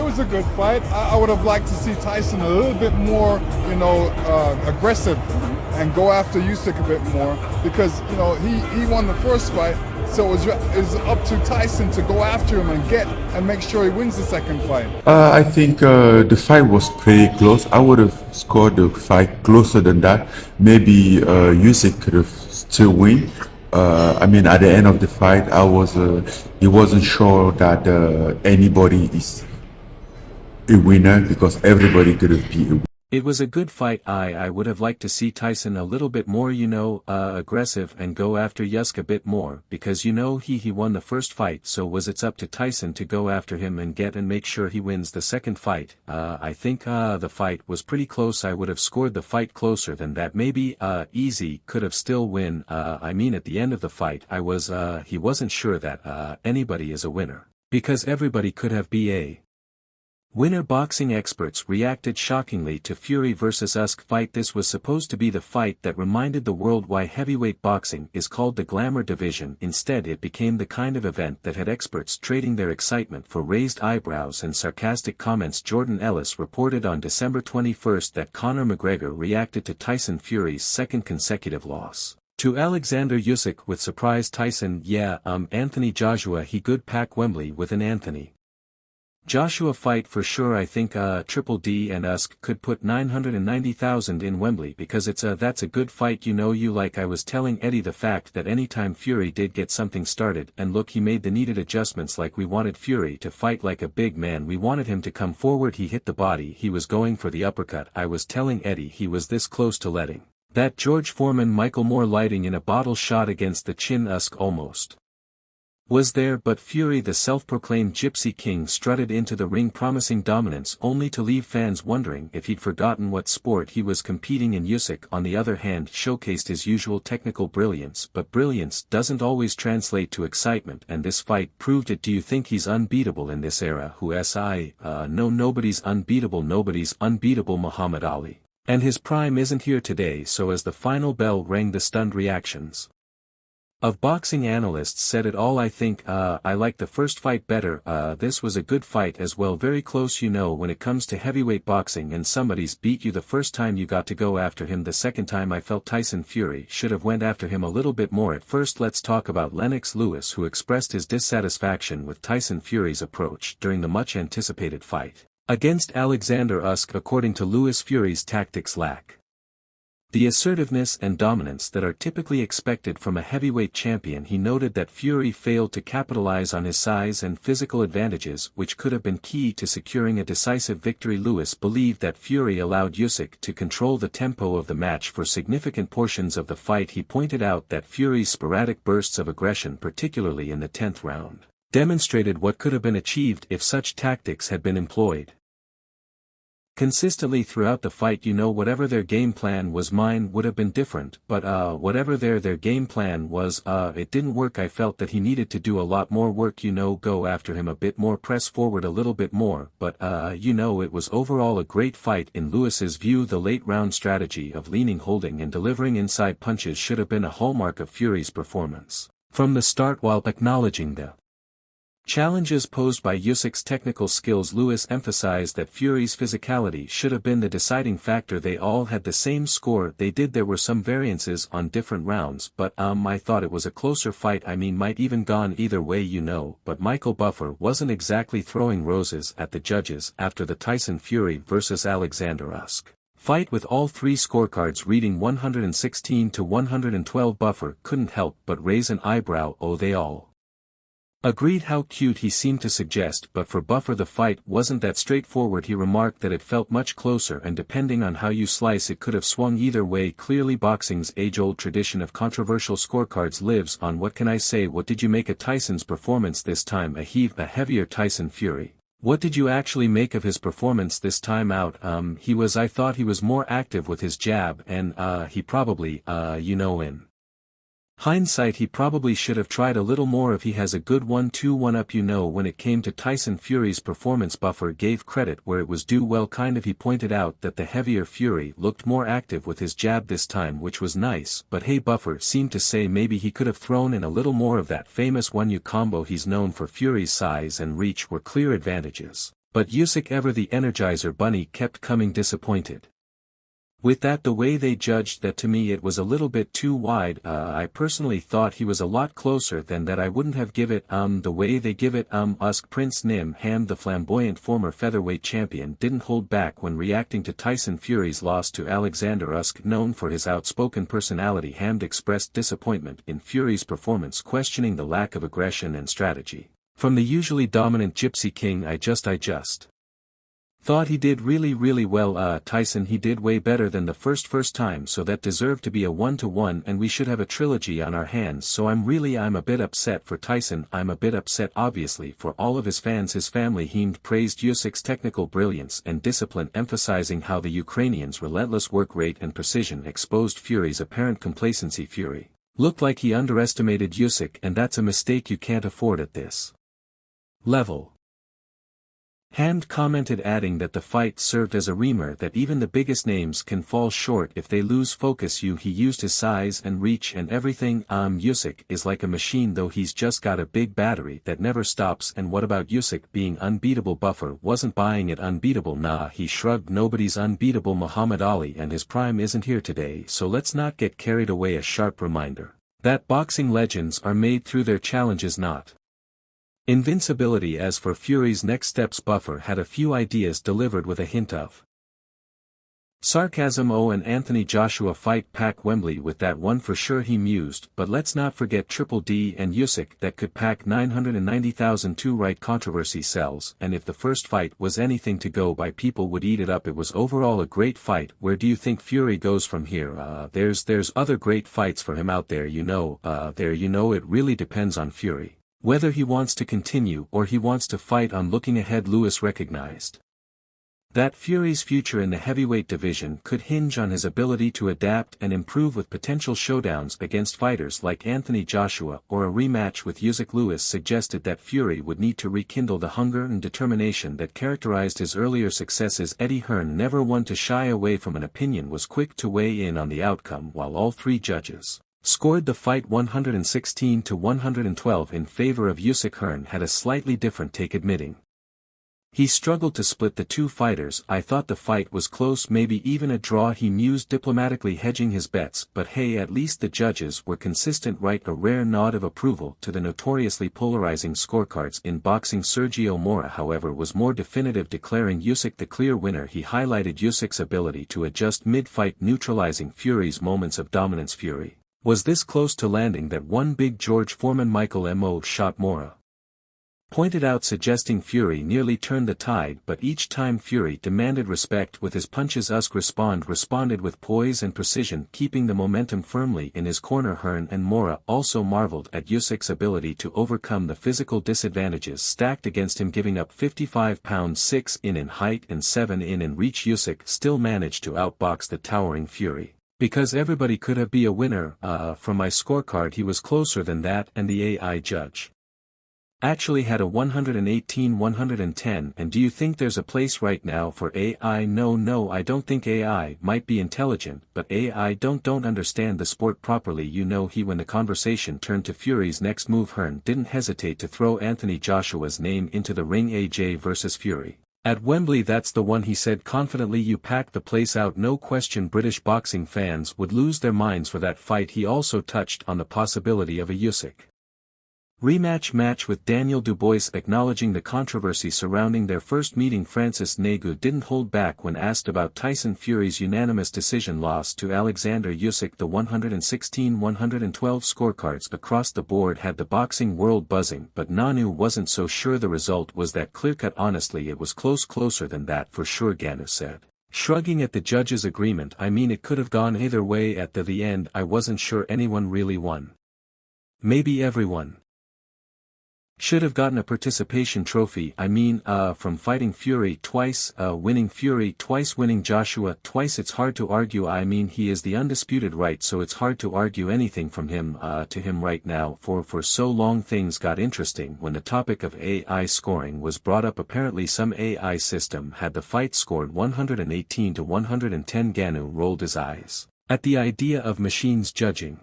was a good fight. I would have liked to see Tyson a little bit more, aggressive and go after Usyk a bit more because, he won the first fight. So it's up to Tyson to go after him and make sure he wins the second fight. I think the fight was pretty close. I would have scored the fight closer than that. Maybe Usyk could have still win. At the end of the fight, he wasn't sure that anybody is a winner because everybody could have been a winner. It was a good fight. I would have liked to see Tyson a little bit more, aggressive and go after Usyk a bit more, because he won the first fight, so it's up to Tyson to go after him and make sure he wins the second fight. I think the fight was pretty close. I would have scored the fight closer than that. Maybe Easy could have still win. At the end of the fight, he wasn't sure that anybody is a winner, because everybody could have been a winner. Boxing experts reacted shockingly to Fury vs Usyk fight. This was supposed to be the fight that reminded the world why heavyweight boxing is called the glamour division. Instead, it became the kind of event that had experts trading their excitement for raised eyebrows and sarcastic comments. Jordan Ellis reported on December 21 that Conor McGregor reacted to Tyson Fury's second consecutive loss to Alexander Usyk with surprise. Tyson, Anthony Joshua, he good pack Wembley with an Anthony Joshua fight for sure. I think Triple D and Usyk could put 990,000 in Wembley because that's a good fight. I was telling Eddie the fact that anytime Fury did get something started, and look, he made the needed adjustments. Like we wanted Fury to fight like a big man, we wanted him to come forward, he hit the body, he was going for the uppercut. I was telling Eddie he was this close to letting that George Foreman Michael Moore lighting in a bottle shot against the chin. Usyk almost was there, but Fury, the self-proclaimed Gypsy King, strutted into the ring promising dominance, only to leave fans wondering if he'd forgotten what sport he was competing in. Usyk, on the other hand, showcased his usual technical brilliance, but brilliance doesn't always translate to excitement, and this fight proved it. Do you think he's unbeatable in this era? No, nobody's unbeatable. Nobody's unbeatable. Muhammad Ali. And his prime isn't here today. So as the final bell rang, the stunned reactions of boxing analysts said it all. I think I like the first fight better. This was a good fight as well, very close. When it comes to heavyweight boxing and somebody's beat you the first time, you got to go after him the second time. I felt Tyson Fury should have went after him a little bit more at first. Let's talk about Lennox Lewis, who expressed his dissatisfaction with Tyson Fury's approach during the much anticipated fight against Alexander Usyk. According to Lewis, Fury's tactics lack the assertiveness and dominance that are typically expected from a heavyweight champion. He noted that Fury failed to capitalize on his size and physical advantages, which could have been key to securing a decisive victory. Lewis believed that Fury allowed Usyk to control the tempo of the match for significant portions of the fight. He pointed out that Fury's sporadic bursts of aggression, particularly in the 10th round, demonstrated what could have been achieved if such tactics had been employed consistently throughout the fight. Whatever their game plan was, mine would have been different, but whatever their game plan was, it didn't work. I felt that he needed to do a lot more work, go after him a bit more, press forward a little bit more, but it was overall a great fight. In Lewis's view, the late round strategy of leaning, holding and delivering inside punches should have been a hallmark of Fury's performance from the start. While acknowledging the challenges posed by Usyk's technical skills, Lewis emphasized that Fury's physicality should have been the deciding factor. They all had the same score. They did. There were some variances on different rounds, but I thought it was a closer fight. Might even gone either way, but Michael Buffer wasn't exactly throwing roses at the judges after the Tyson Fury vs Alexander Usyk fight, with all three scorecards reading 116 to 112. Buffer couldn't help but raise an eyebrow. Oh, they all agreed how cute, he seemed to suggest, but for Buffer the fight wasn't that straightforward. He remarked that it felt much closer, and depending on how you slice it could have swung either way. Clearly boxing's age-old tradition of controversial scorecards lives on. What can I say? What did you make of Tyson's performance this time? A heavier Tyson Fury. What did you actually make of his performance this time out? I thought he was more active with his jab, and he probably, in hindsight he probably should have tried a little more if he has a good 1-2 1-up. When it came to Tyson Fury's performance, Buffer gave credit where it was due. He pointed out that the heavier Fury looked more active with his jab this time, which was nice, but hey, Buffer seemed to say maybe he could have thrown in a little more of that famous 1-2 combo. He's known for. Fury's size and reach were clear advantages But Usyk, ever the Energizer Bunny, kept coming disappointed. With that, the way they judged that, to me it was a little bit too wide. I personally thought he was a lot closer than that. I wouldn't have give it the way they give it. Usyk. Prince Nim Ham, the flamboyant former featherweight champion, didn't hold back when reacting to Tyson Fury's loss to Alexander Usyk. Known for his outspoken personality, Ham expressed disappointment in Fury's performance, questioning the lack of aggression and strategy from the usually dominant Gypsy King. I just thought he did really well. Tyson, he did way better than the first time, so that deserved to be a 1-to-1, and we should have a trilogy on our hands. So I'm a bit upset for Tyson. I'm a bit upset obviously for all of his fans. His family. He praised Usyk's technical brilliance and discipline, emphasizing how the Ukrainian's relentless work rate and precision exposed Fury's apparent complacency. Fury looked like he underestimated Usyk, and that's a mistake you can't afford at this level. Hand commented, adding that the fight served as a reminder that even the biggest names can fall short if they lose focus. He used his size and reach and everything. Usyk is like a machine, though he's just got a big battery that never stops. And what about Usyk being unbeatable? Buffer wasn't buying it. Unbeatable? Nah, he shrugged. Nobody's unbeatable. Muhammad Ali and his prime isn't here today, so let's not get carried away. A sharp reminder that boxing legends are made through their challenges, not invincibility. As for Fury's next steps, Buffer had a few ideas delivered with a hint of sarcasm. And Anthony Joshua fight pack Wembley with that one for sure, he mused. But let's not forget Triple D and Usyk, that could pack 990,000 too. Right, controversy sells, and if the first fight was anything to go by, people would eat it up. It was overall a great fight. Where do you think Fury goes from here? There's other great fights for him out there, it really depends on Fury whether he wants to continue or he wants to fight on. Looking ahead, Lewis recognized that Fury's future in the heavyweight division could hinge on his ability to adapt and improve, with potential showdowns against fighters like Anthony Joshua or a rematch with Usyk. Lewis suggested that Fury would need to rekindle the hunger and determination that characterized his earlier successes. Eddie Hearn, never one to shy away from an opinion, was quick to weigh in on the outcome. While all three judges scored the fight 116-112 in favor of Usyk, Hearn had a slightly different take, admitting he struggled to split the two fighters. I thought the fight was close, maybe even a draw, he mused, diplomatically hedging his bets. But hey, at least the judges were consistent, right? A rare nod of approval to the notoriously polarizing scorecards in boxing. Sergio Mora, however, was more definitive, declaring Usyk the clear winner. He highlighted Usyk's ability to adjust mid-fight, neutralizing Fury's moments of dominance. Fury was this close to landing that one Big George Foreman Michael M.O. shot, Mora pointed out, suggesting Fury nearly turned the tide. But each time Fury demanded respect with his punches, Usyk responded with poise and precision, keeping the momentum firmly in his corner. Hearn and Mora also marveled at Usyk's ability to overcome the physical disadvantages stacked against him, giving up 55 pounds 6 in height and 7 in reach. Usyk still managed to outbox the towering Fury, because everybody could have been a winner. From my scorecard, he was closer than that, and the AI judge actually had a 118-110. And do you think there's a place right now for AI? No, I don't think AI might be intelligent, but AI don't understand the sport properly. When the conversation turned to Fury's next move, Hearn didn't hesitate to throw Anthony Joshua's name into the ring. AJ versus Fury at Wembley, that's the one, he said confidently. You packed the place out, no question. British boxing fans would lose their minds for that fight. He also touched on the possibility of a Usyk rematch match with Daniel Dubois, acknowledging the controversy surrounding their first meeting. Francis Ngannou didn't hold back when asked about Tyson Fury's unanimous decision loss to Alexander Usyk. The 116-112 scorecards across the board had the boxing world buzzing, but Ngannou wasn't so sure the result was that clear-cut. Honestly, it was closer than that for sure, Ngannou said, shrugging at the judges' agreement. I mean, it could have gone either way at the end. I wasn't sure anyone really won. Maybe everyone should have gotten a participation trophy. I mean, from fighting Fury twice, winning Fury twice, winning Joshua twice, it's hard to argue. I mean, he is the undisputed right, so it's hard to argue anything from him to him right now. For so long things got interesting when the topic of AI scoring was brought up. Apparently some AI system had the fight scored 118-110. Ngannou rolled his eyes at the idea of machines judging